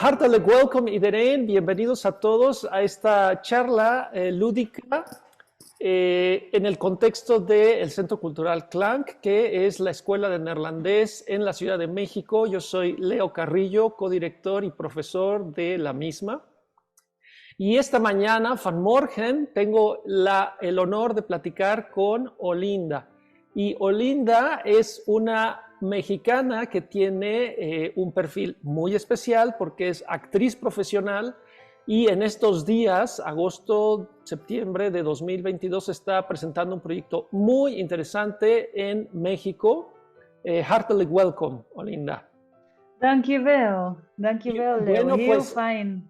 Hartelijk welcome iedereen, bienvenidos a todos a esta charla lúdica en el contexto del Centro Cultural Clank, que es la Escuela de Neerlandés en la Ciudad de México. Yo soy Leo Carrillo, codirector y profesor de la misma. Y esta mañana, vanmorgen, tengo el honor de platicar con Olinda. Y Olinda es una mexicana que tiene un perfil muy especial porque es actriz profesional y en estos días, agosto, septiembre de 2022, está presentando un proyecto muy interesante en México. Hartelijk welcome, Olinda. Dankjewel. Dankjewel, Leo. Bueno, Heel pues, fijn.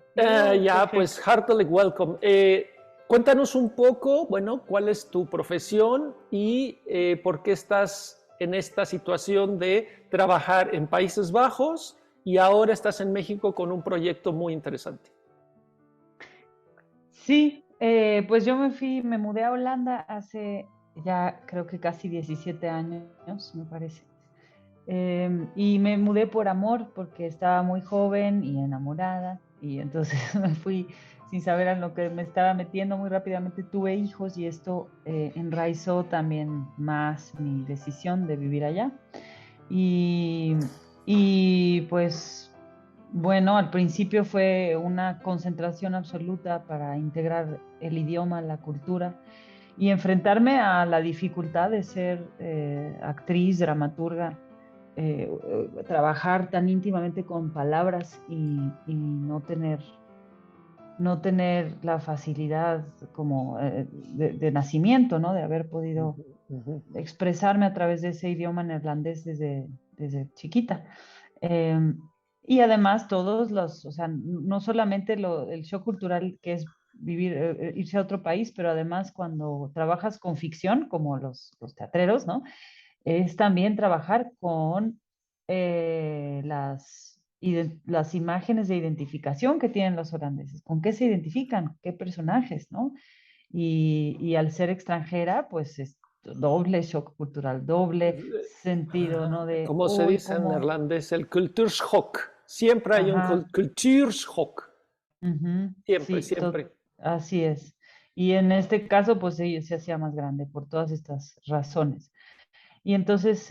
pues hartelijk welcome. Cuéntanos un poco, bueno, cuál es tu profesión y por qué estás en esta situación de trabajar en Países Bajos y ahora estás en México con un proyecto muy interesante. Sí, pues yo me mudé a Holanda hace ya creo que casi 17 años, me parece. Y me mudé por amor, porque estaba muy joven y enamorada, y entonces me fui sin saber en lo que me estaba metiendo. Muy rápidamente tuve hijos y esto enraizó también más mi decisión de vivir allá. Y pues bueno, al principio fue una concentración absoluta para integrar el idioma, la cultura y enfrentarme a la dificultad de ser actriz, dramaturga, trabajar tan íntimamente con palabras y no tener la facilidad como de nacimiento, ¿no? De haber podido expresarme a través de ese idioma neerlandés desde chiquita. Eh, y además o sea, no solamente el shock cultural que es irse a otro país, pero además cuando trabajas con ficción, como los teatreros, ¿no? Es también trabajar con las imágenes de identificación que tienen los holandeses, con qué se identifican, qué personajes, ¿no? Y al ser extranjera, pues es doble shock cultural, doble sentido, ¿no? De, Como se uy, dice en ¿cómo? neerlandés, el cultuurshock. Siempre hay un Ajá, cultuurshock. Siempre, sí, siempre. así es. Y en este caso, pues se hacía más grande por todas estas razones. Y entonces,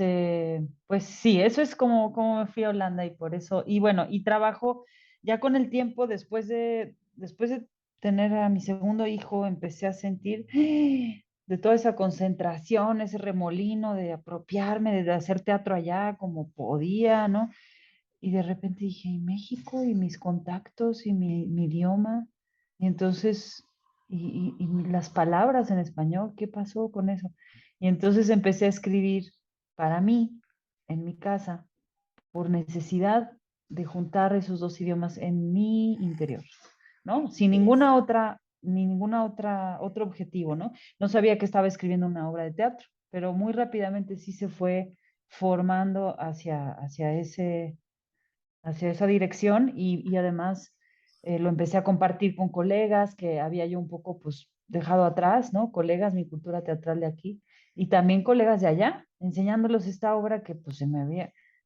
pues sí, eso es como me fui a Holanda y por eso, y bueno, y trabajo ya con el tiempo, después de tener a mi segundo hijo, empecé a sentir de toda esa concentración, ese remolino de apropiarme, de hacer teatro allá como podía, ¿no? Y de repente dije, ¿y México? ¿Y mis contactos? ¿Y mi idioma? Y entonces, y las palabras en español, ¿qué pasó con eso? Y entonces empecé a escribir para mí, en mi casa, por necesidad de juntar esos dos idiomas en mi interior, ¿no? Sin otro objetivo, ¿no? No sabía que estaba escribiendo una obra de teatro, pero muy rápidamente sí se fue formando hacia esa dirección y además lo empecé a compartir con colegas que había yo un poco pues dejado atrás, ¿no? Colegas, mi cultura teatral de aquí y también colegas de allá, enseñándoles esta obra que pues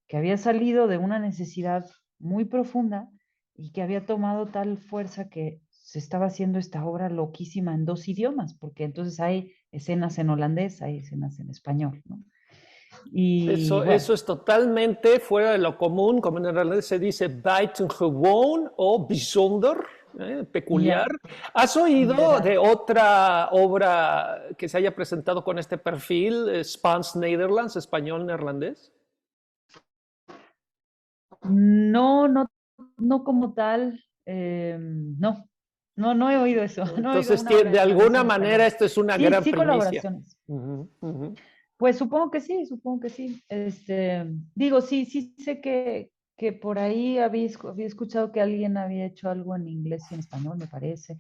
que había salido de una necesidad muy profunda y que había tomado tal fuerza que se estaba haciendo esta obra loquísima en dos idiomas, porque entonces hay escenas en holandés, hay escenas en español, ¿no? Y bueno, Eso es totalmente fuera de lo común, como en realidad se dice buitengewoon o bijzonder, peculiar. ya, ¿Has oído de inderdaad. otra obra que se haya presentado con este perfil, Spaans Nederlands, español neerlandés? No, no, no como tal, no he oído eso, no he oído Entonces, una obra de neerlandesa alguna en manera, español. esto es una Sí, gran sí primicia. colaboraciones. Ujú, ujú. Pues supongo que sí. Digo, sí, sí sé que por ahí había escuchado que alguien había hecho algo en inglés y en español, me parece.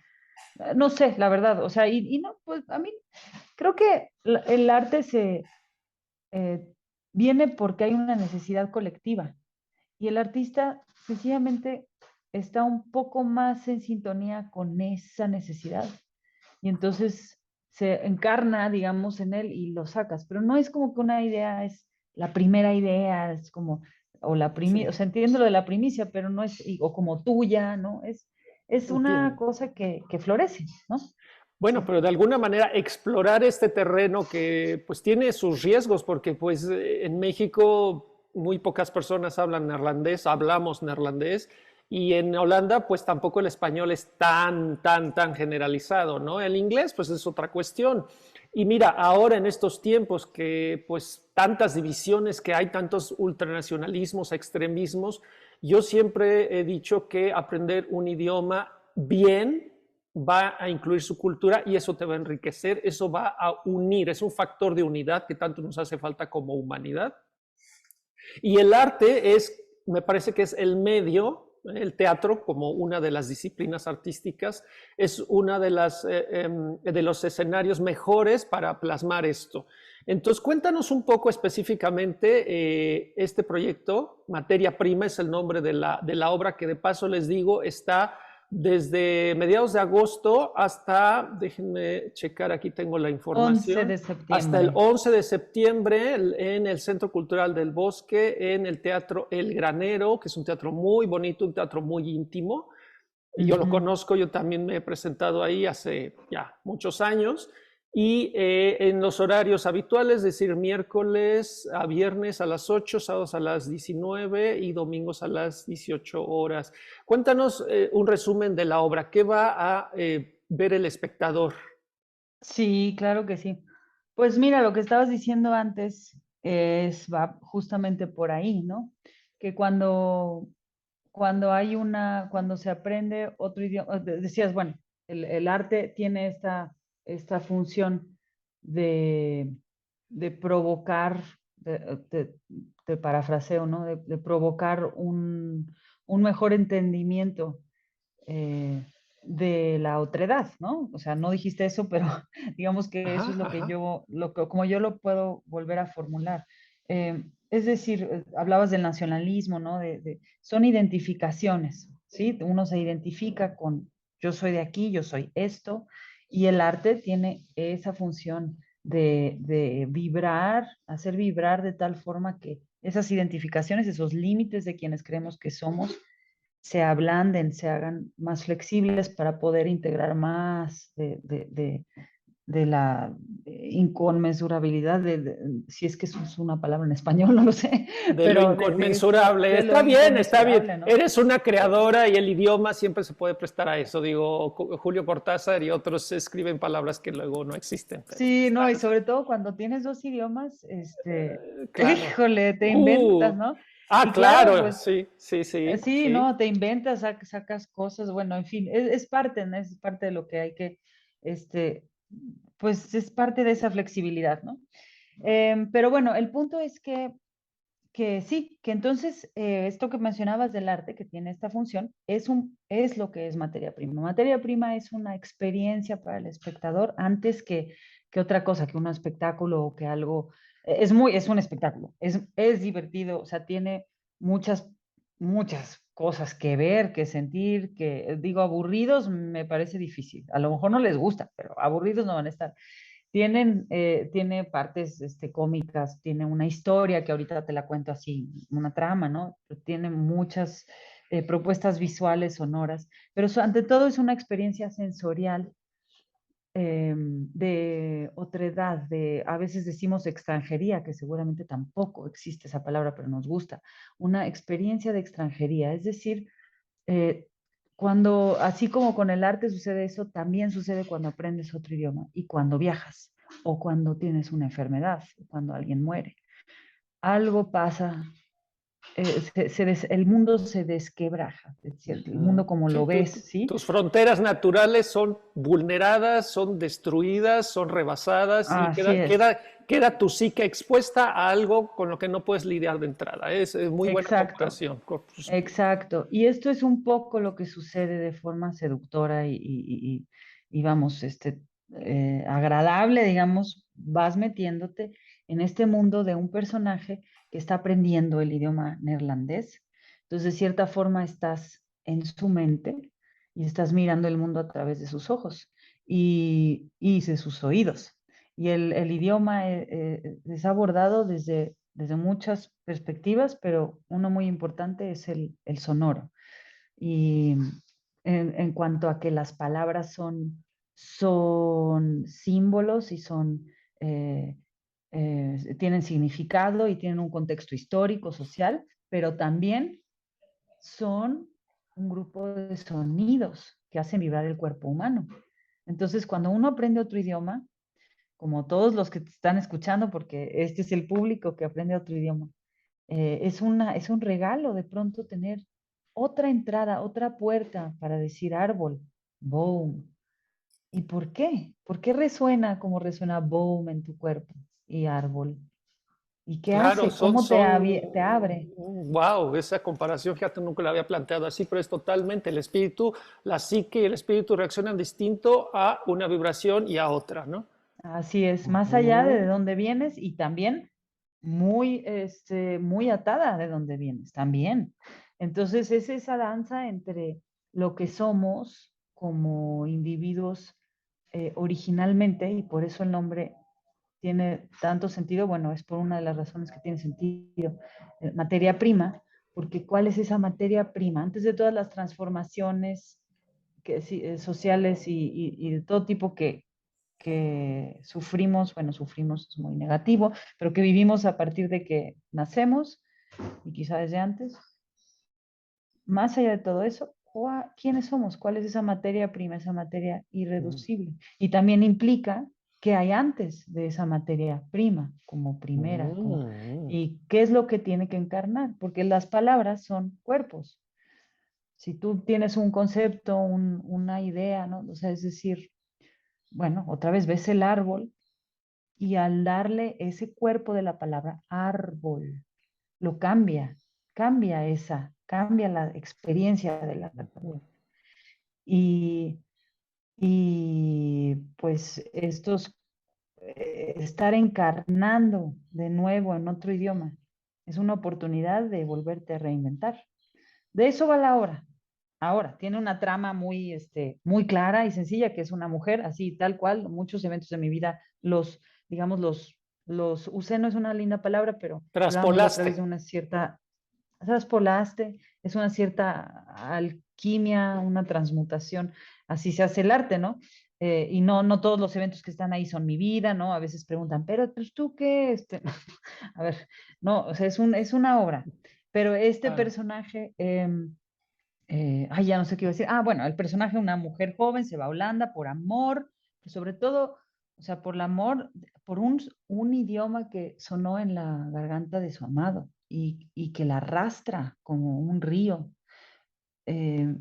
No sé, la verdad, o sea, y no, pues a mí creo que el arte eh, viene porque hay una necesidad colectiva. Y el artista sencillamente está un poco más en sintonía con esa necesidad. Y entonces se encarna, digamos, en él y lo sacas. Pero no es como que una idea es la primera idea, es como o la primicia, o Sí, sea, entiendo lo de la primicia, pero no es, o como tuya, ¿no? Es una entiendo. cosa que florece, ¿no? Bueno, Sí. pero de alguna manera explorar este terreno que pues tiene sus riesgos porque pues en México muy pocas personas hablan neerlandés, hablamos neerlandés y en Holanda pues tampoco el español es tan generalizado, ¿no? El inglés pues es otra cuestión. Y mira, ahora en estos tiempos que pues tantas divisiones que hay, tantos ultranacionalismos, extremismos, yo siempre he dicho que aprender un idioma bien va a incluir su cultura y eso te va a enriquecer, eso va a unir, es un factor de unidad que tanto nos hace falta como humanidad. Y el arte es, me parece que es el medio, el teatro como una de las disciplinas artísticas, es una de los escenarios mejores para plasmar esto. Entonces, cuéntanos un poco específicamente este proyecto. Materia Prima es el nombre de la obra que de paso les digo está desde mediados de agosto hasta, déjenme checar, aquí tengo la 11 información, de hasta el septiembre. 11 de septiembre en el Centro Cultural del Bosque, en el Teatro El Granero, que es un teatro muy bonito, un teatro muy íntimo. Yo lo Ujú. conozco, yo también me he presentado ahí hace ya muchos años. Y en los horarios habituales, es decir, miércoles a viernes a las 8, sábados a las 19 y domingos a las 18 horas. Cuéntanos un resumen de la obra. ¿Qué va a ver el espectador? Sí, claro que sí. Pues mira, lo que estabas diciendo antes va justamente por ahí, ¿no? Que cuando se aprende otro idioma, decías, bueno, el arte tiene esta función de, de provocar, de parafraseo, ¿no? De provocar un mejor entendimiento eh, de la otredad, ¿no? O sea, no dijiste eso, pero digamos que eso Ajá, es lo que ajá. como yo lo puedo volver a formular. Es decir, hablabas del nacionalismo, ¿no? Son identificaciones, ¿sí? Uno se identifica con yo soy de aquí, yo soy esto, y el arte tiene esa función de vibrar, hacer vibrar de tal forma que esas identificaciones, esos límites de quienes creemos que somos, se ablanden, se hagan más flexibles para poder integrar más de la inconmensurabilidad, si es que eso es una palabra en español, no lo sé, De lo pero inconmensurable. de lo Está bien, está bien. inconmensurable, ¿no? Eres una creadora y el idioma siempre se puede prestar a eso. Digo, Julio Cortázar y otros escriben palabras que luego no existen, pero Sí, no, y está, sobre todo cuando tienes dos idiomas, claro. híjole, te inventas, Uh, ¿no? ah, Y claro, claro, pues sí, sí, sí, sí, sí. no, te inventas, sacas cosas, bueno, en fin, es parte, ¿no? Es parte de lo que hay que, este, pues es parte de esa flexibilidad, ¿no? Pero bueno, el punto es que sí, que entonces esto que mencionabas del arte, que tiene esta función, es lo que es materia prima. Materia prima es una experiencia para el espectador antes que otra cosa, que un espectáculo o que algo, es un espectáculo, es divertido, o sea, tiene muchas cosas que ver, que sentir, que digo, aburridos me parece difícil. A lo mejor no les gusta, pero aburridos no van a estar. Tiene partes cómicas, tiene una historia que ahorita te la cuento así, una trama, ¿no? Tiene muchas propuestas visuales, sonoras, pero ante todo es una experiencia sensorial de otredad, a veces decimos extranjería, que seguramente tampoco existe esa palabra, pero nos gusta, una experiencia de extranjería, es decir, eh, así como con el arte sucede eso, también sucede cuando aprendes otro idioma y cuando viajas o cuando tienes una enfermedad, cuando alguien muere. Algo pasa, el mundo se desquebraja, es decir, el mundo como Sí, lo ves, ¿sí? tus fronteras naturales son vulneradas, son destruidas, son rebasadas y Así es, queda tu psique expuesta a algo con lo que no puedes lidiar de entrada. Es muy buena exacto, comparación. exacto. Y esto es un poco lo que sucede de forma seductora y vamos, agradable, digamos, vas metiéndote en este mundo de un personaje que está aprendiendo el idioma neerlandés. Entonces, de cierta forma, estás en su mente y estás mirando el mundo a través de sus ojos y de sus oídos. Y el idioma es abordado desde desde muchas perspectivas, pero uno muy importante es el sonoro. Y en cuanto a que las palabras son símbolos y tienen significado y tienen un contexto histórico, social, pero también son un grupo de sonidos que hacen vibrar el cuerpo humano. Entonces, cuando uno aprende otro idioma, como todos los que te están escuchando, porque este es el público que aprende otro idioma, es un regalo de pronto tener otra entrada, otra puerta para decir árbol, boom. ¿Y por qué? ¿Por qué resuena como resuena boom en tu cuerpo y árbol? ¿Y qué Claro, hace? ¿Cómo te abre? wow, esa comparación, fíjate, nunca la había planteado así, pero es totalmente el espíritu, la psique y el espíritu reaccionan distinto a una vibración y a otra, ¿no? Así es, más allá de Ujú. dónde vienes y también muy atada de dónde vienes, también. Entonces es esa danza entre lo que somos como individuos originalmente, y por eso el nombre tiene tanto sentido, bueno, es por una de las razones que tiene sentido, materia prima, porque ¿cuál es esa materia prima? Antes de todas las transformaciones sociales y de todo tipo que sufrimos, bueno, sufrimos es muy negativo, pero que vivimos a partir de que nacemos y quizá desde antes, más allá de todo eso, ¿quiénes somos? ¿Cuál es esa materia prima, esa materia irreducible? Y también implica qué hay antes de esa materia prima, como primera, Mm. y qué es lo que tiene que encarnar, porque las palabras son cuerpos. Si tú tienes un concepto, una idea, ¿no? O sea, es decir, bueno, otra vez ves el árbol y al darle ese cuerpo de la palabra árbol, lo cambia la experiencia del árbol. Y, y pues estar encarnando de nuevo en otro idioma es una oportunidad de volverte a reinventar. De eso va la obra. Ahora, tiene una trama muy clara y sencilla, que es una mujer, así tal cual, muchos eventos de mi vida digamos, los usé, no es una linda palabra, pero hablábamos la otra Traspolaste. vez de una cierta, traspolaste, es una cierta alquimia, una transmutación, así se hace el arte, ¿no? Y no todos los eventos que están ahí son mi vida, ¿no? A veces preguntan, pero pues, tú qué, a ver, no, o sea, es una obra, pero este Ah, personaje... ya no sé qué iba a decir. Ah, bueno, el personaje, una mujer joven, se va a Holanda por amor, pero sobre todo, o sea, por el amor, por un idioma que sonó en la garganta de su amado y que la arrastra como un río. Eh,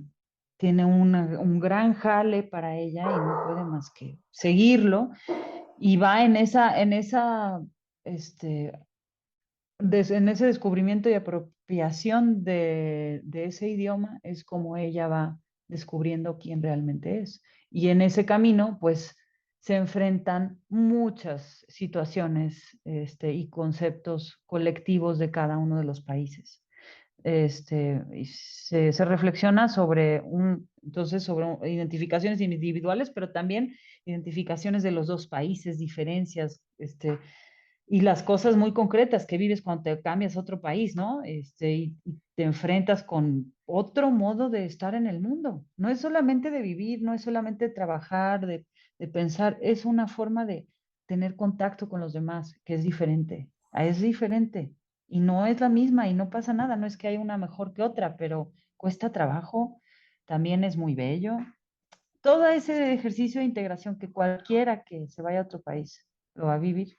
Tiene un gran jale para ella y no puede más que seguirlo. Y va este, en ese descubrimiento y apropiación de ese idioma es como ella va descubriendo quién realmente es. Y en ese camino, pues, se enfrentan muchas situaciones y conceptos colectivos de cada uno de los países. Y se reflexiona entonces, sobre identificaciones individuales, pero también identificaciones de los dos países, diferencias, y las cosas muy concretas que vives cuando te cambias a otro país, ¿no? Y te enfrentas con otro modo de estar en el mundo. No es solamente de vivir, no es solamente de trabajar, de pensar, es una forma de tener contacto con los demás, que es diferente. Es diferente y no es la misma y no pasa nada, no es que haya una mejor que otra, pero cuesta trabajo, también es muy bello. Todo ese ejercicio de integración que cualquiera que se vaya a otro país lo va a vivir,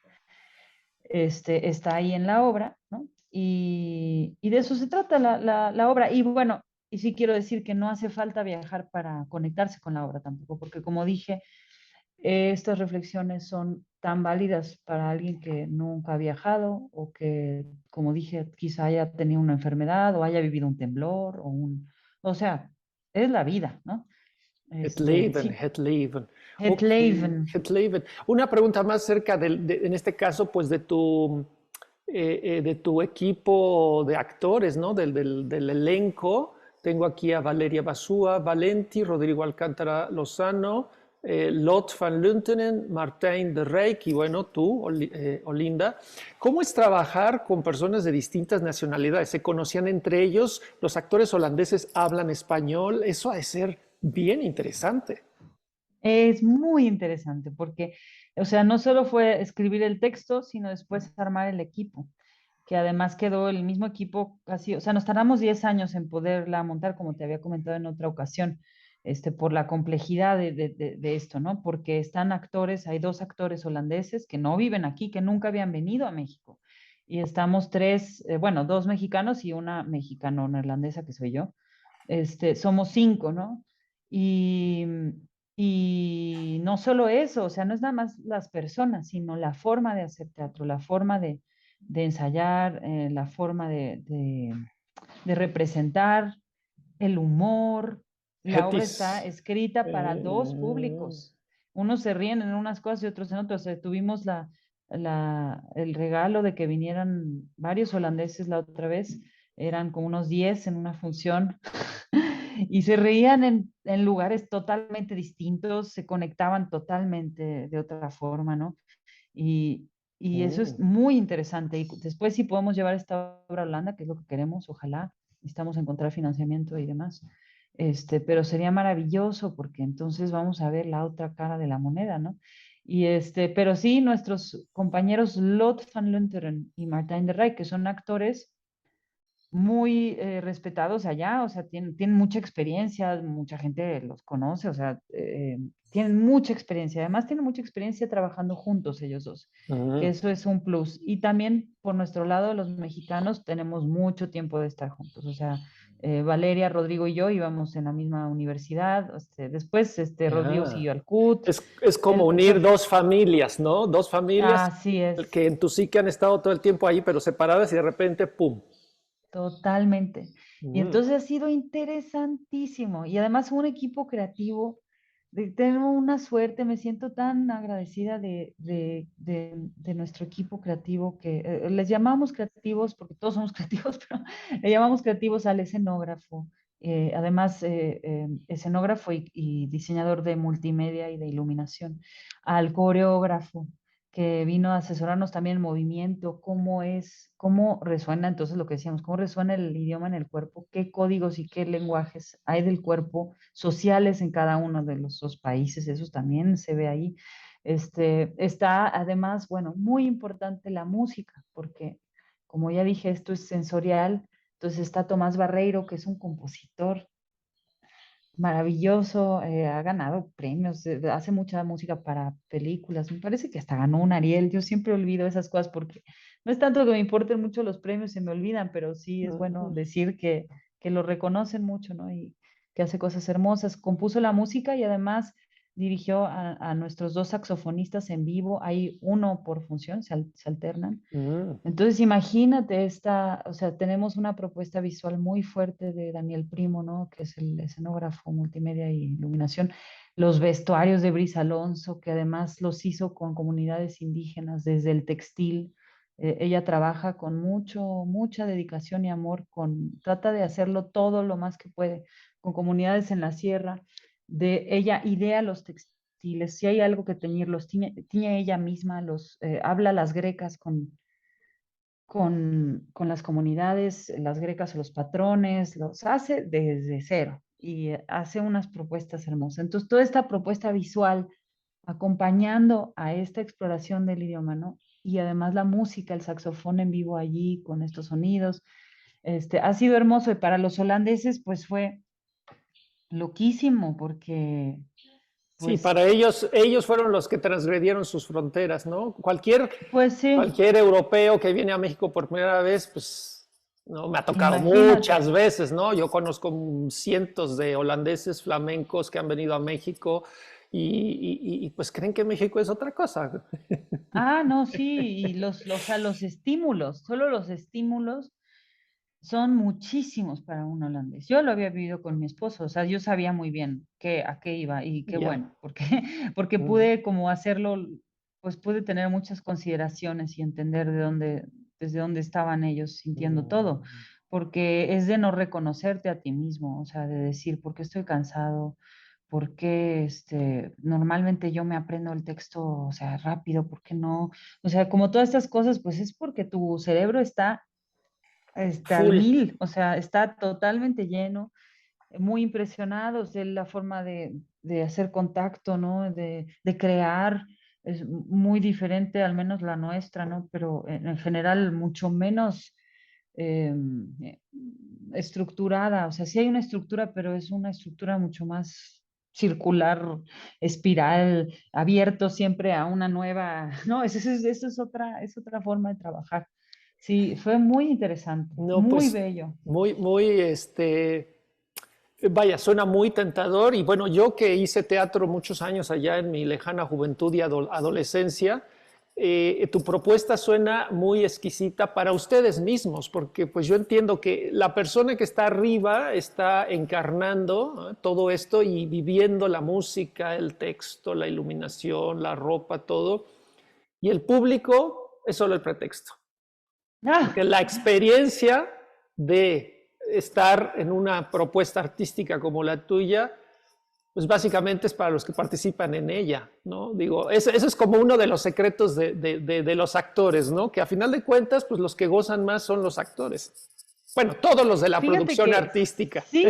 está ahí en la obra, ¿no? Y de eso se trata la obra. Y bueno, y sí quiero decir que no hace falta viajar para conectarse con la obra tampoco, porque como dije, estas reflexiones son tan válidas para alguien que nunca ha viajado o que, como dije, quizá haya tenido una enfermedad o haya vivido un temblor o sea, es la vida, ¿no? Het leven, Sí, het leven. het Ok, leven. het leven. Una pregunta más cerca en este caso, pues de tu equipo de actores, ¿no? Del elenco. Tengo aquí a Valeria Basúa, Valenti, Rodrigo Alcántara Lozano, Lot van Luntenen, Martijn de Rijk y bueno, tú, Olinda. ¿Cómo es trabajar con personas de distintas nacionalidades? ¿Se conocían entre ellos? ¿Los actores holandeses hablan español? Eso ha de ser bien interesante. Es muy interesante porque, o sea, no solo fue escribir el texto, sino después armar el equipo, que además quedó el mismo equipo casi, o sea, nos tardamos 10 años en poderla montar, como te había comentado en otra ocasión, por la complejidad de esto, ¿no? Porque están actores, hay dos actores holandeses que no viven aquí, que nunca habían venido a México. Y estamos tres, bueno, dos mexicanos y una mexicano-neerlandesa, que soy yo. Somos cinco, ¿no? Y, y no solo eso, o sea, no es nada más las personas, sino la forma de hacer teatro, la forma de ensayar, la forma de representar, el humor. La obra está Hetis. escrita para dos Eh, públicos. Unos se ríen en unas cosas y otros en otras. O sea, tuvimos el regalo de que vinieran varios holandeses la otra vez. Eran como unos 10 en una función y se reían en lugares totalmente distintos, se conectaban totalmente de otra forma, ¿no? Y, y eso es mm. muy interesante. Y después si podemos llevar esta obra a Holanda, que es lo que queremos, ojalá, necesitamos encontrar financiamiento y demás. Pero sería maravilloso porque entonces vamos a ver la otra cara de la moneda, ¿no? Pero sí, nuestros compañeros Lot van Lunteren y Martijn de Rijk, que son actores muy respetados allá, o sea, tienen mucha experiencia, mucha gente los conoce, o sea, tienen mucha experiencia, además tienen mucha experiencia trabajando juntos ellos dos, que Mm. eso es un plus. Y también por nuestro lado, los mexicanos tenemos mucho tiempo de estar juntos, o sea, Valeria, Rodrigo y yo íbamos en la misma universidad, después Rodrigo Ah. siguió al CUT, Es como él se unir dos familias, ¿no? Dos familias así es. que en tu psique han estado todo el tiempo ahí, pero separadas y de repente, ¡pum! Totalmente. Y Mm. entonces ha sido interesantísimo. Y además un equipo creativo. Tengo una suerte, me siento tan agradecida de nuestro equipo creativo que les llamamos creativos porque todos somos creativos, pero le llamamos creativos al escenógrafo. Además, escenógrafo y diseñador de multimedia y de iluminación, al coreógrafo que vino a asesorarnos también el movimiento, cómo resuena, entonces lo que decíamos, cómo resuena el idioma en el cuerpo, qué códigos y qué lenguajes hay del cuerpo sociales en cada uno de los dos países, eso también se ve ahí. Está además, bueno, muy importante la música, porque como ya dije, esto es sensorial, entonces está Tomás Barreiro, que es un compositor maravilloso, ha ganado premios, hace mucha música para películas, me parece que hasta ganó un Ariel, yo siempre olvido esas cosas porque no es tanto que me importen mucho los premios, se me olvidan, pero sí es bueno Mm. decir que lo reconocen mucho, ¿no? Y que hace cosas hermosas, compuso la música y además dirigió a nuestros dos saxofonistas en vivo, hay uno por función, se alternan. Mm. Entonces, imagínate o sea, tenemos una propuesta visual muy fuerte de Daniel Primo, ¿no? Que es el escenógrafo, multimedia y iluminación. Los vestuarios de Brisa Alonso, que además los hizo con comunidades indígenas desde el textil. Ella trabaja con mucha dedicación y amor, trata de hacerlo todo lo más que puede, con comunidades en la sierra. Ella idea los textiles, si hay algo que teñirlos, tiñe ella misma, habla las grecas con las comunidades, las grecas o los patrones, los hace desde cero y hace unas propuestas hermosas. Entonces, toda esta propuesta visual acompañando a esta exploración del idioma, ¿no? Y además la música, el saxofón en vivo allí con estos sonidos, ha sido hermoso y para los holandeses pues fue loquísimo porque Sí, pues, para ellos fueron los que transgredieron sus fronteras, ¿no? pues sí, Cualquier europeo que viene a México por primera vez, pues, no, me ha tocado imagínate. muchas veces, ¿no? Yo conozco cientos de holandeses flamencos que han venido a México y, pues creen que México es otra cosa. Ah, no, sí, y o sea, los estímulos, solo los estímulos son muchísimos para un holandés. Yo lo había vivido con mi esposo, o sea, yo sabía muy bien a qué iba y qué Ya. bueno, porque, porque Mm, pude como hacerlo, pues pude tener muchas consideraciones y entender desde dónde estaban ellos sintiendo todo, porque es de no reconocerte a ti mismo, o sea, de decir, ¿por qué estoy cansado? ¿por qué normalmente yo me aprendo el texto, o sea, rápido? ¿Por qué no? O sea, como todas estas cosas, pues es porque tu cerebro está al Full. mil, o sea, está totalmente lleno, muy impresionados de la forma de hacer contacto, ¿no? De crear, es muy diferente, al menos la nuestra, ¿no? Pero en general mucho menos eh, eh, estructurada, o sea, sí hay una estructura, pero es una estructura mucho más circular, espiral, abierto siempre a una nueva, no, eso es otra forma de trabajar. Sí, fue muy interesante, No, muy pues bello. muy, vaya, suena muy tentador. Y bueno, yo que hice teatro muchos años allá en mi lejana juventud y adolescencia, tu propuesta suena muy exquisita para ustedes mismos, porque pues yo entiendo que la persona que está arriba está encarnando, ¿eh?, todo esto y viviendo la música, el texto, la iluminación, la ropa, todo, y el público es solo el pretexto. Ah, Porque la experiencia de estar en una propuesta artística como la tuya, pues básicamente es para los que participan en ella, ¿no? Digo, eso es como uno de los secretos de los actores, ¿no? Que a final de cuentas, pues los que gozan más son los actores. Bueno, todos los de la fíjate producción que artística. sí,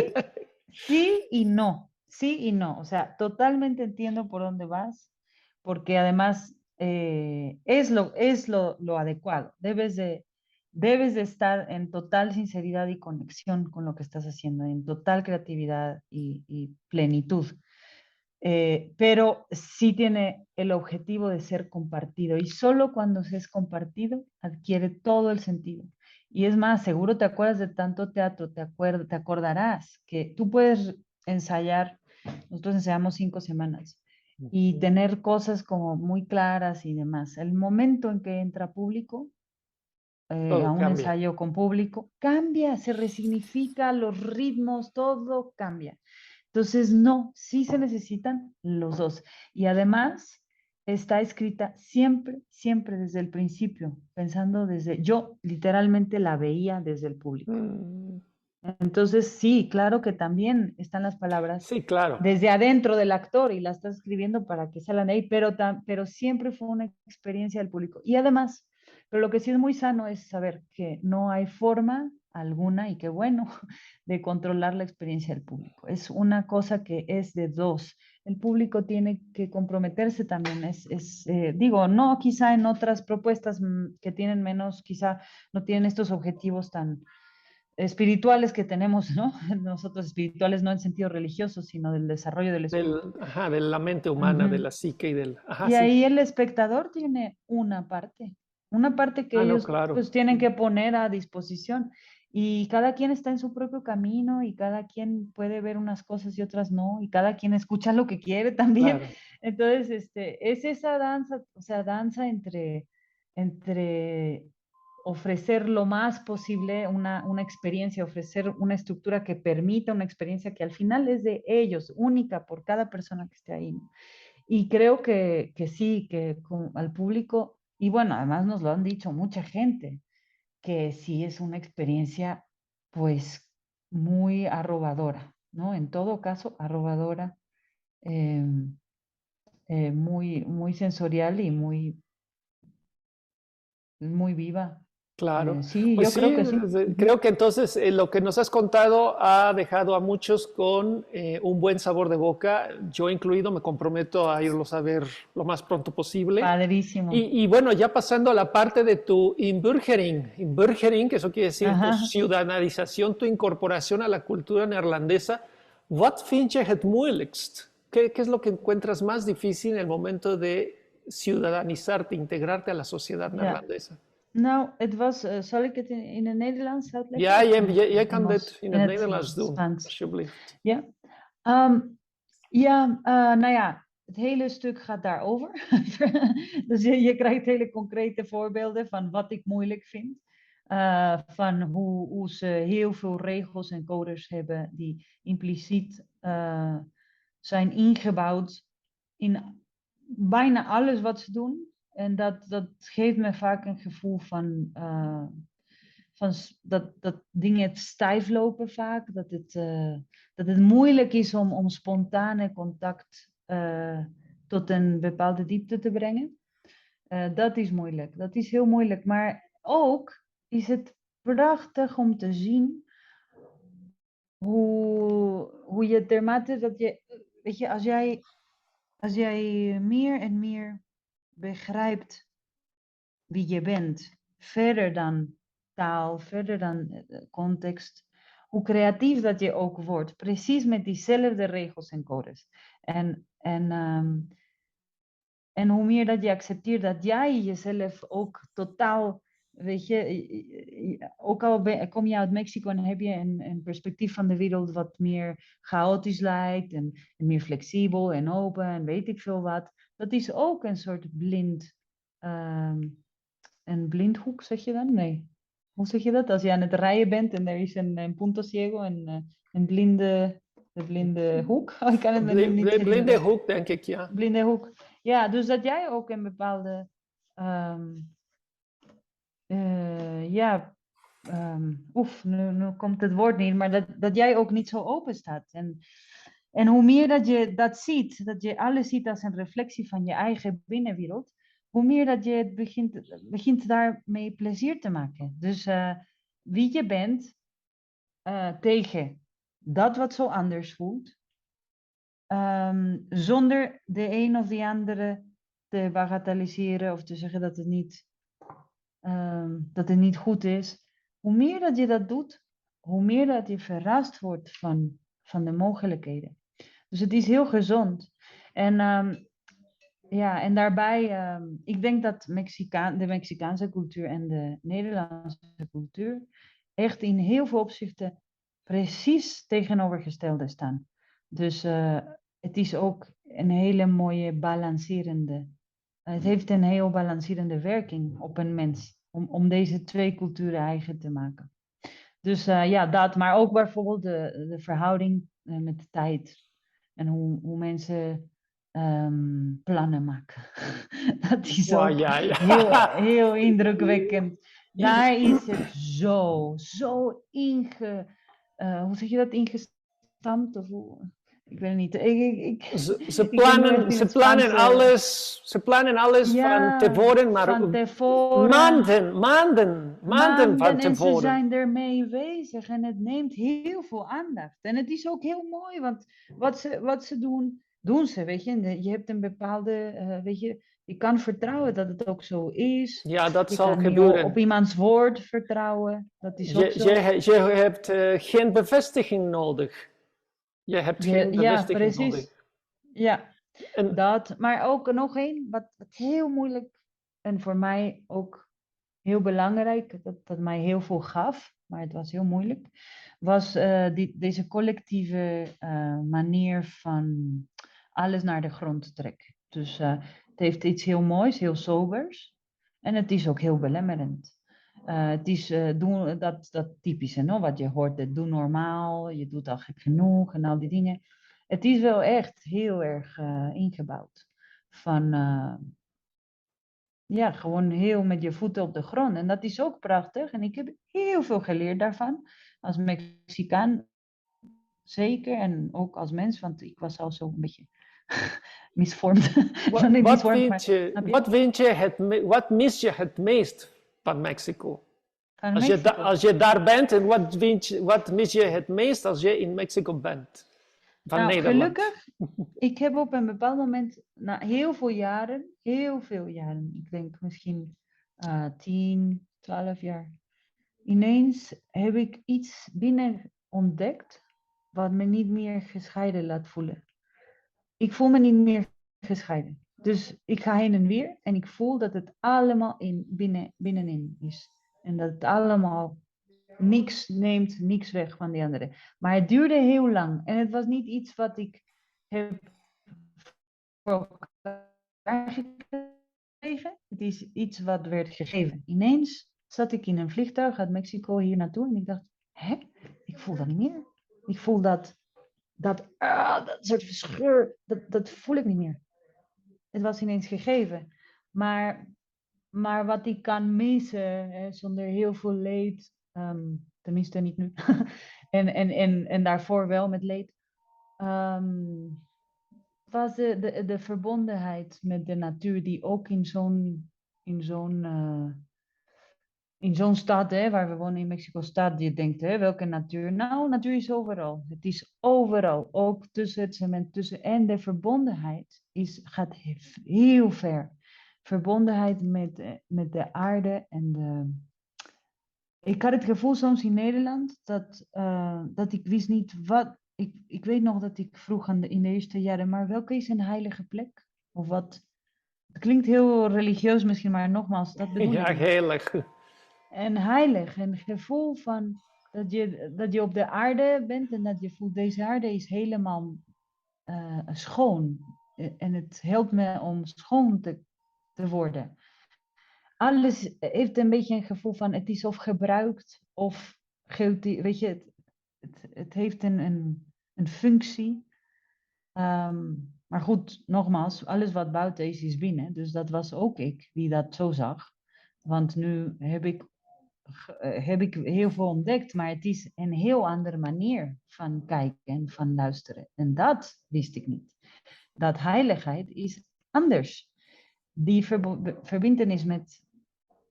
sí y no, sí y no, o sea, totalmente entiendo por dónde vas, porque además lo adecuado, debes de estar en total sinceridad y conexión con lo que estás haciendo, en total creatividad y plenitud. Pero sí tiene el objetivo de ser compartido y solo cuando se es compartido adquiere todo el sentido. Y es más, seguro te acuerdas de tanto teatro, te acordarás que tú puedes ensayar, nosotros ensayamos 5 semanas y tener cosas como muy claras y demás. El momento en que entra público, a Todo un cambia. ensayo con público, cambia, se resignifica, los ritmos, todo cambia. Entonces, no, sí se necesitan los dos. Y además está escrita siempre, siempre desde el principio, pensando yo literalmente la veía desde el público. Mm, Entonces, sí, claro que también están las palabras sí, claro. desde adentro del actor y las estás escribiendo para que salgan ahí, pero siempre fue una experiencia del público. Y además, pero lo que sí es muy sano es saber que no hay forma alguna, y qué bueno, de controlar la experiencia del público. Es una cosa que es de dos. El público tiene que comprometerse también. Digo, no quizá en otras propuestas que tienen menos, quizá no tienen estos objetivos tan espirituales que tenemos, ¿no? Nosotros espirituales no en sentido religioso, sino del desarrollo del espíritu. Ajá, de la mente humana, de Ujú. la psique y del... Ajá, Y sí. ahí el espectador tiene una parte que Ah, no, ellos claro. pues tienen que poner a disposición. Y cada quien está en su propio camino y cada quien puede ver unas cosas y otras no, y cada quien escucha lo que quiere también. Claro. Entonces, es esa danza, o sea, danza entre ofrecer lo más posible una experiencia, ofrecer una estructura que permita una experiencia que al final es de ellos, única por cada persona que esté ahí, ¿no? Y creo que sí, al público, y bueno, además nos lo han dicho mucha gente, que sí es una experiencia pues muy arrobadora, ¿no? En todo caso, arrobadora, eh, muy, muy sensorial y muy, muy viva. Claro, Sí, pues yo sí, creo que sí. Ujú. creo que entonces lo que nos has contado ha dejado a muchos con un buen sabor de boca. Yo incluido me comprometo a irlos a ver lo más pronto posible. Padrísimo. Y bueno, ya pasando a la parte de tu inburgering, que eso quiere decir tu Ajá. ciudadanización, tu incorporación a la cultura neerlandesa. Wat vind je het moeilijkst? ¿Qué es lo que encuentras más difícil en el momento de ciudadanizarte, integrarte a la sociedad Ja. neerlandesa? Nou, zal ik het in het Nederlands uitleggen Ja, of in het jij kan dit Engels? in In het het Nederlands doen, Spaans. alsjeblieft. Ja. Ehm, ja, nou ja, het hele stuk gaat daarover. Dus je krijgt hele concrete voorbeelden van wat ik moeilijk vind. Van hoe ze heel veel regels en codes hebben die impliciet zijn ingebouwd in bijna alles wat ze doen. En dat geeft me vaak een gevoel van dat dingen stijf lopen vaak. Dat het dat het moeilijk is om spontane contact tot een bepaalde diepte te brengen. Dat is moeilijk, dat is heel moeilijk. Maar ook is het prachtig om te zien hoe je dermate dat je, weet je, als jij meer en meer begrijpt wie je bent, verder dan taal, verder dan context, hoe creatief dat je ook wordt, precies met diezelfde regels en codes. En hoe meer dat je accepteert dat jij jezelf ook totaal, weet je, ook al kom je uit Mexico en heb je een perspectief van de wereld wat meer chaotisch lijkt en meer flexibel en open en weet ik veel wat. Dat is ook een soort een blindhoek, zeg je dan? Nee. Hoe zeg je dat? Als je aan het rijden bent en er is een punto ciego, een blinde hoek. Ik kan het me nu niet Blinde herinneren. hoek, denk ik, ja. Blinde hoek. Ja, dus dat jij ook een bepaalde, nu komt het woord niet, maar dat jij ook niet zo open staat. En hoe meer dat je dat ziet, dat je alles ziet als een reflectie van je eigen binnenwereld, hoe meer dat je het begint daarmee plezier te maken. Dus wie je bent tegen dat wat zo anders voelt, zonder de een of de andere te bagatelliseren of te zeggen dat het niet goed is. Hoe meer dat je dat doet, hoe meer dat je verrast wordt van de mogelijkheden. Dus het is heel gezond. En en daarbij, ik denk dat de Mexicaanse cultuur en de Nederlandse cultuur echt in heel veel opzichten precies tegenovergestelde staan. Dus het is ook een hele mooie balancerende. Het heeft een heel balancerende werking op een mens. Om deze twee culturen eigen te maken. Dus dat. Maar ook bijvoorbeeld de verhouding met de tijd. En hoe mensen plannen maken. Dat is Wow, ook ja, ja. heel indrukwekkend. Daar is het zo hoe zeg je dat, ingestampt? Ik weet het niet. Ze Ik ben nu echt plannen, in het Spaans. ze plannen alles van Ja, tevoren, maar van tevoren. maanden van Maanden en ze tevoren. zijn ermee bezig en het neemt heel veel aandacht. En het is ook heel mooi, want wat ze doen, doen ze, weet je. En je hebt een bepaalde, weet je kan vertrouwen dat het ook zo is. Ja, dat Je zal kan niet op gebeuren. iemands woord vertrouwen, dat is ook zo. Je hebt geen bevestiging nodig. Je hebt geen Ja, bevestiging nodig. precies. Ja, En, dat. Maar ook nog één, wat heel moeilijk en voor mij ook heel belangrijk, dat mij heel veel gaf, maar het was heel moeilijk, was deze collectieve manier van alles naar de grond trekken. Dus het heeft iets heel moois, heel sobers, en het is ook heel belemmerend. Het is dat typische, no? Wat je hoort, doe normaal, je doet al gek genoeg en al die dingen. Het is wel echt heel erg ingebouwd. Van gewoon heel met je voeten op de grond. En dat is ook prachtig. En ik heb heel veel geleerd daarvan. Als Mexicaan zeker. En ook als mens, want ik was al zo een beetje misvormd. Niet misvormd, maar snap je? wat mis je het meest van Mexico? Van Mexico. Als je daar bent, en wat mis je het meest als je in Mexico bent? Van Nou, Nederland. gelukkig, ik heb op een bepaald moment, na heel veel jaren, ik denk misschien 10, 12 jaar, ineens heb ik iets binnen ontdekt wat me niet meer gescheiden laat voelen. Ik voel me niet meer gescheiden. Dus ik ga heen en weer en ik voel dat het allemaal binnenin is. En dat het allemaal niks neemt, niks weg van die andere. Maar het duurde heel lang. En het was niet iets wat ik heb voor elkaar gekregen. Het is iets wat werd gegeven. Ineens zat ik in een vliegtuig uit Mexico hier naartoe. En ik dacht, hè? Ik voel dat niet meer. Ik voel dat soort verscheur, dat voel ik niet meer. Het was ineens gegeven. Maar wat ik kan missen, zonder heel veel leed Tenminste niet nu. en daarvoor wel met leed. Was de verbondenheid met de natuur die ook in zo'n in zo'n stad, hè, waar we wonen in Mexico-stad, je denkt, hè, welke natuur? Nou, natuur is overal. Het is overal, ook tussen het cement, tussen. En de verbondenheid gaat heel ver. Verbondenheid met de aarde en de. Ik had het gevoel soms in Nederland dat ik wist niet wat. Ik weet nog dat ik vroeg in de eerste jaren, maar welke is een heilige plek? Of wat? Het klinkt heel religieus misschien, maar nogmaals, dat bedoel Ja, ik niet. heilig. En heilig, een gevoel van dat je op de aarde bent en dat je voelt, deze aarde is helemaal schoon. En het helpt me om schoon te worden. Alles heeft een beetje een gevoel van, het is of gebruikt of, weet je, het heeft een functie. Maar goed, nogmaals, alles wat buiten is binnen. Dus dat was ook ik die dat zo zag. Want nu heb ik heel veel ontdekt, maar het is een heel andere manier van kijken en van luisteren. En dat wist ik niet. Dat heiligheid is anders. Die verbintenis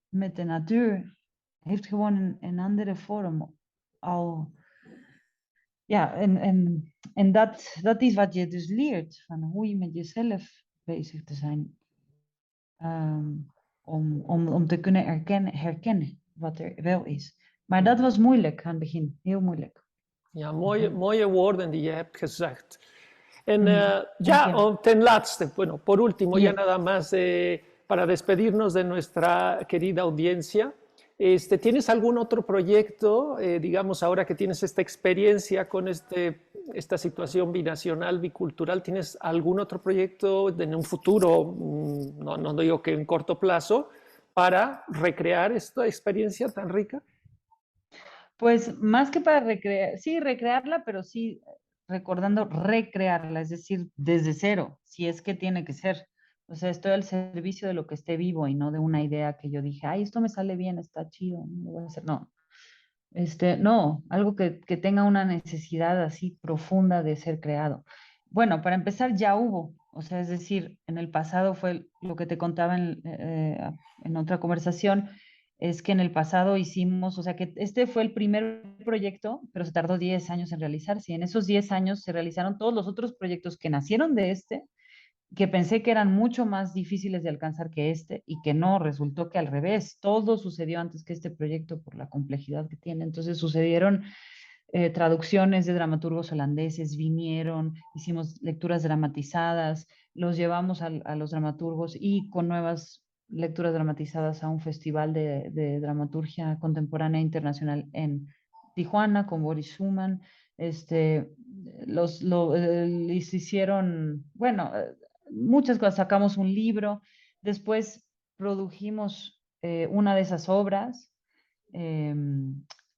met de natuur heeft gewoon een andere vorm. Al, ja, en dat is wat je dus leert, van hoe je met jezelf bezig te zijn. Om te kunnen herkennen wat er wel is. Maar dat was moeilijk aan het begin, heel moeilijk. Ja, mooie woorden die je hebt gezegd. En Dank ya, je. ten laatste, bueno, por último, ya Yes. nada más para despedirnos de nuestra querida audiencia. ¿Tienes algún otro proyecto, digamos, ahora que tienes esta experiencia con esta situación binacional, bicultural, ¿tienes algún otro proyecto en un futuro, no digo que en corto plazo, para recrear esta experiencia tan rica? Pues más que para recrear, sí, recrearla, pero sí recordando recrearla, es decir, desde cero, si es que tiene que ser. O sea, estoy al servicio de lo que esté vivo y no de una idea que yo dije, ay, esto me sale bien, está chido, no lo voy a hacer. No, no, algo que tenga una necesidad así profunda de ser creado. Bueno, para empezar ya hubo, o sea, es decir, en el pasado fue lo que te contaba en otra conversación, es que en el pasado hicimos, o sea, que este fue el primer proyecto, pero se tardó 10 años en realizarse, y en esos 10 años se realizaron todos los otros proyectos que nacieron de que pensé que eran mucho más difíciles de alcanzar que este y que no, resultó que al revés, todo sucedió antes que este proyecto por la complejidad que tiene. Entonces sucedieron traducciones de dramaturgos holandeses, vinieron, hicimos lecturas dramatizadas, los llevamos a los dramaturgos y con nuevas lecturas dramatizadas a un festival de dramaturgia contemporánea internacional en Tijuana con Boris Schumann. Les hicieron, bueno, muchas cosas, sacamos un libro, después produjimos una de esas obras, eh,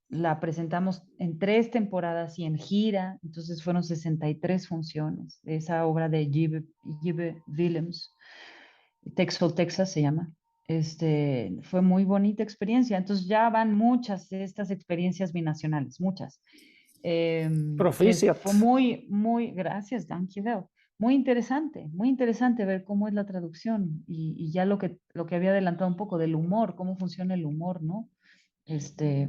la presentamos en 3 temporadas y en gira, entonces fueron 63 funciones de esa obra de Gibbe Willems, Texel, Texas se llama. Fue muy bonita experiencia, entonces ya van muchas de estas experiencias binacionales, muchas. Proficiat. Fue gracias, dankjewel. Muy interesante ver cómo es la traducción y ya lo que había adelantado un poco del humor, cómo funciona el humor, ¿no?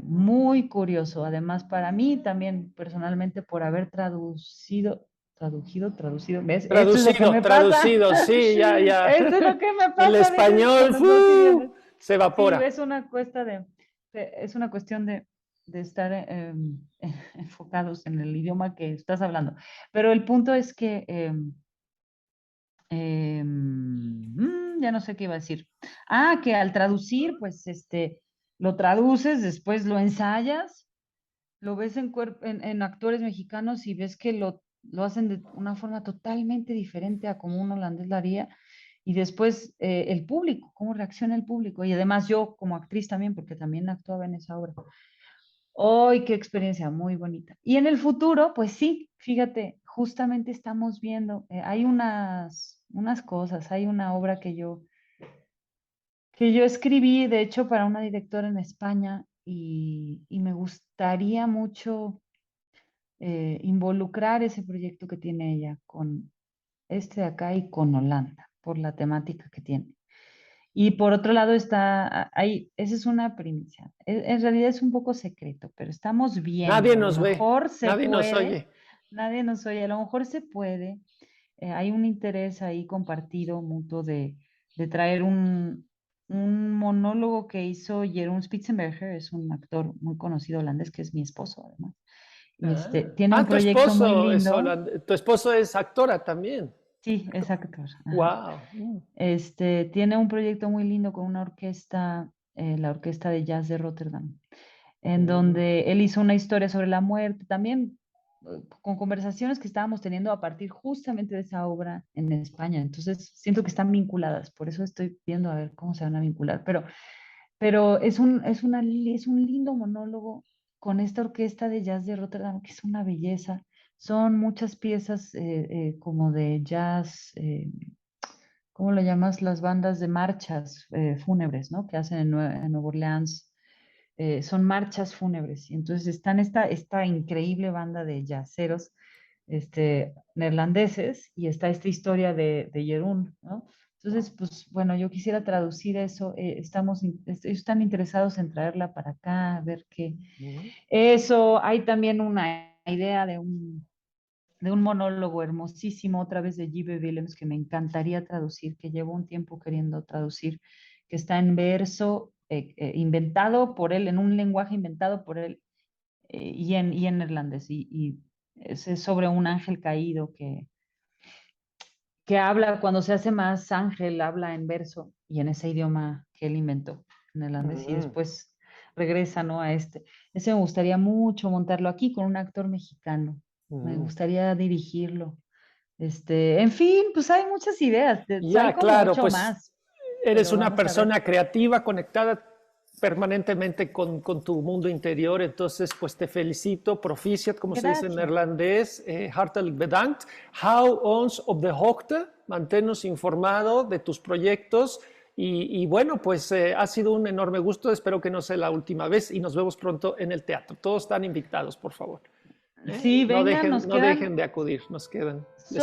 Muy curioso, además para mí también personalmente por haber traducido, ¿ves? Esto es lo que me pasa. Traducido, sí, ya. Esto es lo que me El pasa a veces con español los dos idiomas. se Sí, evapora. es una cuestión de estar enfocados en el idioma que estás hablando. Pero el punto es que ya no sé qué iba a decir. Ah, que al traducir, pues lo traduces, después lo ensayas, lo ves en actores mexicanos y ves que lo hacen de una forma totalmente diferente a como un holandés lo haría. Y después el público, cómo reacciona el público. Y además yo como actriz también, porque también actuaba en esa obra. ¡Ay, qué experiencia muy bonita! Y en el futuro, pues sí, fíjate, justamente estamos viendo, hay unas cosas, hay una obra que yo escribí, de hecho, para una directora en España y me gustaría mucho involucrar ese proyecto que tiene ella con este de acá y con Holanda, por la temática que tiene. Y por otro lado está, ahí, esa es una primicia. En realidad es un poco secreto, pero estamos viendo, Nadie a lo nos ve, mejor se nadie nos puede, oye. nadie nos oye, a lo mejor se puede. Hay un interés ahí compartido, mutuo, de traer un monólogo que hizo Jeroen Spitzenberger, es un actor muy conocido holandés, que es mi esposo además. Y tiene un Tu proyecto muy esposo es lindo. tu esposo es actora también. Sí, es actor. Ajá. Wow. Tiene un proyecto muy lindo con una orquesta, la Orquesta de Jazz de Rotterdam, en donde él hizo una historia sobre la muerte, también con conversaciones que estábamos teniendo a partir justamente de esa obra en España. Entonces, siento que están vinculadas, por eso estoy viendo a ver cómo se van a vincular. Pero es un lindo monólogo con esta orquesta de jazz de Rotterdam, que es una belleza. Son muchas piezas como de jazz, ¿cómo lo llamas? Las bandas de marchas fúnebres, ¿no? Que hacen en Nueva Orleans. Son marchas fúnebres. Y entonces están esta increíble banda de jazzeros neerlandeses y está esta historia de Jeroen, ¿no? Entonces, pues bueno, yo quisiera traducir eso. Ellos están interesados en traerla para acá, a ver qué. Eso, hay también una idea de un monólogo hermosísimo, otra vez de J.B. Willems, que me encantaría traducir, que llevo un tiempo queriendo traducir, que está en verso, inventado por él, en un lenguaje inventado por él, y en neerlandés. Y es sobre un ángel caído que habla, cuando se hace más ángel, habla en verso y en ese idioma que él inventó, en neerlandés, y después regresa, ¿no? Ese me gustaría mucho montarlo aquí con un actor mexicano. Me gustaría dirigirlo. En fin, pues hay muchas ideas, hay Ya, como claro, 8 pues más, eres pero una vamos a ver. persona creativa, conectada permanentemente con tu mundo interior, entonces pues te felicito, proficiat, como se dice en Gracias. neerlandés, hartelijk bedankt. Hou ons op de hoogte, manténnos informado de tus proyectos y bueno, pues ha sido un enorme gusto, espero que no sea la última vez y nos vemos pronto en el teatro. Todos están invitados, por favor. Sí, vengan, No dejen de acudir, les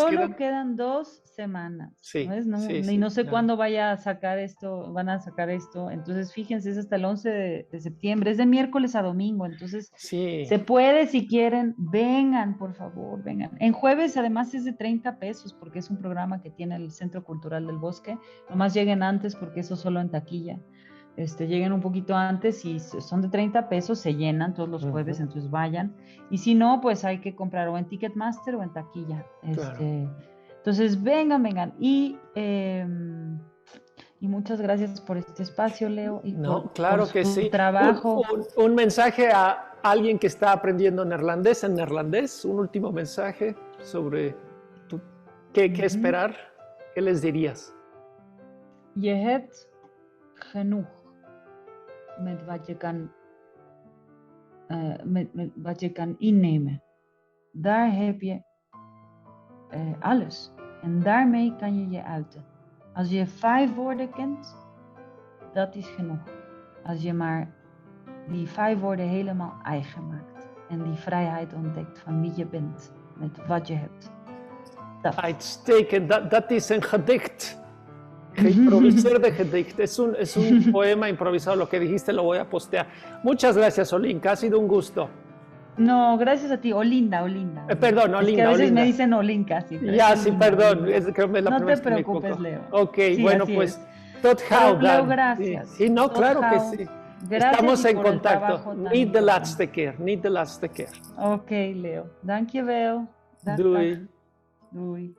solo quedan, quedan 2 semanas, ¿no sí, es? No, sí, y sí. no sé cuándo vaya a sacar esto, van a sacar esto. Entonces, fíjense, es hasta el 11 de septiembre, es de miércoles a domingo. Entonces, Sí. se puede si quieren, vengan, por favor, vengan. En jueves, además, es de 30 pesos, porque es un programa que tiene el Centro Cultural del Bosque. Nomás lleguen antes, porque eso solo en taquilla. Lleguen un poquito antes y son de 30 pesos, se llenan todos los jueves, entonces vayan. Y si no, pues hay que comprar o en Ticketmaster o en taquilla. Claro. Entonces, vengan. Y muchas gracias por este espacio, Leo, y No, por claro que su sí. trabajo. Un mensaje a alguien que está aprendiendo neerlandés en neerlandés, un último mensaje sobre qué esperar, ¿qué les dirías? Je hebt genoeg met wat je kan innemen. Daar heb je alles. En daarmee kan je je uiten. Als je 5 woorden kent, dat is genoeg. Als je maar die 5 woorden helemaal eigen maakt. En die vrijheid ontdekt van wie je bent, met wat je hebt. Uitstekend, dat is een gedicht. Improvisar de gedicht. Es un poema improvisado. Lo que dijiste lo voy a postear. Muchas gracias, Olinka. Ha sido un gusto. No, gracias a ti. Olinda. Perdón, Olinda. Es que a veces Olinda. me dicen Olinka, sí. Pero Ya, es sí, Olinda, perdón. Olinda. Creo que es la No primera te vez que me preocupes, equivoco. Leo. Ok, Sí, bueno, así pues, es. tot Pero, gauw Leo, dan. gracias. Sí, no, Tot claro que gauw. sí. Gracias Estamos y en por el contacto. trabajo tan Niet de importante. laatste keer. Niet de laatste keer. Ok, Leo. Dankjewel. Dag. Doei. Doei.